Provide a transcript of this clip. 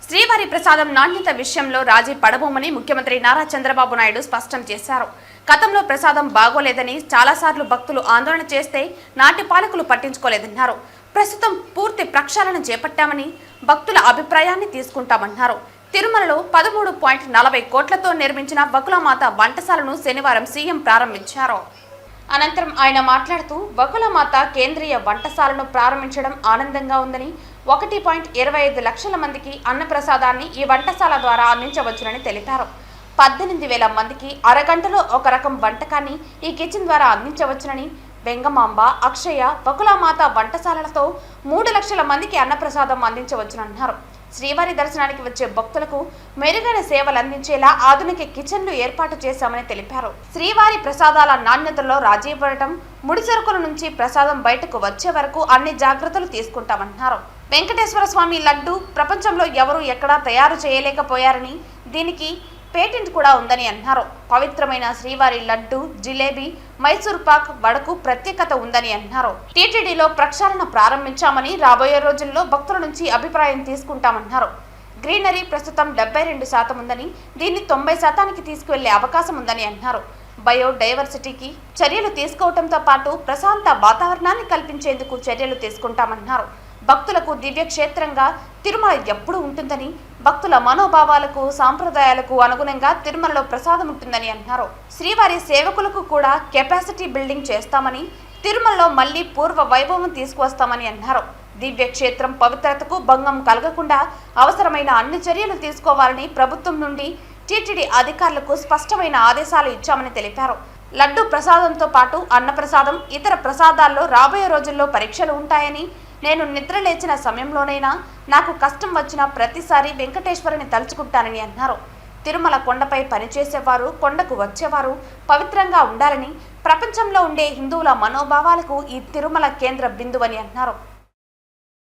శ్రీవారి ప్రసాదం నాణ్యత విషయంలో రాజీ పడబోమని ముఖ్యమంత్రి నారా చంద్రబాబు నాయుడు స్పష్టం చేశారు. గతంలో ప్రసాదం బాగోలేదని చాలాసార్లు భక్తులు ఆందోళన చేస్తే నాటి పాలకులు పట్టించుకోలేదన్నారు. ప్రస్తుతం పూర్తి ప్రక్షాళన చేపట్టామని, భక్తుల అభిప్రాయాన్ని తీసుకుంటామన్నారు. తిరుమలలో 13.40 కోట్లతో నిర్మించిన వకులమాత వంటశాలను శనివారం సీఎం ప్రారంభించారు. అనంతరం ఆయన మాట్లాడుతూ వకులమాత కేంద్రీయ వంటశాలను ప్రారంభించడం ఆనందంగా ఉందని, 1.25 లక్షల మందికి అన్నప్రసాదాన్ని ఈ వంటశాల ద్వారా అందించవచ్చునని తెలిపారు. 18,000 మందికి అరగంటలో ఒక రకం వంటకాన్ని ఈ కిచెన్ ద్వారా అందించవచ్చునని, వెంగమాంబ, అక్షయ, వకులమాత వంటశాలలతో 3 లక్షల మందికి అన్నప్రసాదం అందించవచ్చునన్నారు. శ్రీవారి దర్శనానికి వచ్చే భక్తులకు మెరుగైన సేవలు అందించేలా ఆధునిక కిచెన్లు ఏర్పాటు చేశామని తెలిపారు. శ్రీవారి ప్రసాదాల నాణ్యతలో రాజీ పడటం, ముడిసరుకుల నుంచి ప్రసాదం బయటకు వచ్చే వరకు అన్ని జాగ్రత్తలు తీసుకుంటామన్నారు. వెంకటేశ్వర స్వామి లడ్డు ప్రపంచంలో ఎవరూ ఎక్కడా తయారు చేయలేకపోయారని, దీనికి పేటెంట్ కూడా ఉందని అన్నారు. పవిత్రమైన శ్రీవారి లడ్డు, జిలేబీ, మైసూర్ పాక్, వడకు ప్రత్యేకత ఉందని అన్నారు. టీటీడీలో ప్రక్షాళన ప్రారంభించామని, రాబోయే రోజుల్లో భక్తుల నుంచి అభిప్రాయం తీసుకుంటామన్నారు. గ్రీనరీ ప్రస్తుతం 72% ఉందని, దీన్ని 90%కి తీసుకువెళ్లే అవకాశం ఉందని అన్నారు. బయోడైవర్సిటీకి చర్యలు తీసుకోవడంతో పాటు ప్రశాంత వాతావరణాన్ని కల్పించేందుకు చర్యలు తీసుకుంటామన్నారు. భక్తులకు దివ్యక్షేత్రంగా తిరుమల ఎప్పుడూ ఉంటుందని, భక్తుల మనోభావాలకు, సాంప్రదాయాలకు అనుగుణంగా తిరుమలలో ప్రసాదం ఉంటుందని అన్నారు. శ్రీవారి సేవకులకు కూడా కెపాసిటీ బిల్డింగ్ చేస్తామని, తిరుమలలో మళ్లీ పూర్వ వైభవం తీసుకువస్తామని అన్నారు. దివ్యక్షేత్రం పవిత్రతకు భంగం కలగకుండా అవసరమైన అన్ని చర్యలు తీసుకోవాలని ప్రభుత్వం నుండి టీటీడీ అధికారులకు స్పష్టమైన ఆదేశాలు ఇచ్చామని తెలిపారు. లడ్డు ప్రసాదంతో పాటు అన్నప్రసాదం, ఇతర ప్రసాదాల్లో రాబోయే రోజుల్లో పరీక్షలు ఉంటాయని, నేను నిద్ర లేచిన సమయంలోనైనా నాకు కష్టం వచ్చిన ప్రతిసారి వెంకటేశ్వరుని తలుచుకుంటానని అన్నారు. తిరుమల కొండపై పనిచేసేవారు, కొండకు వచ్చేవారు పవిత్రంగా ఉండాలని, ప్రపంచంలో ఉండే హిందువుల మనోభావాలకు ఈ తిరుమల కేంద్ర బిందువని అన్నారు.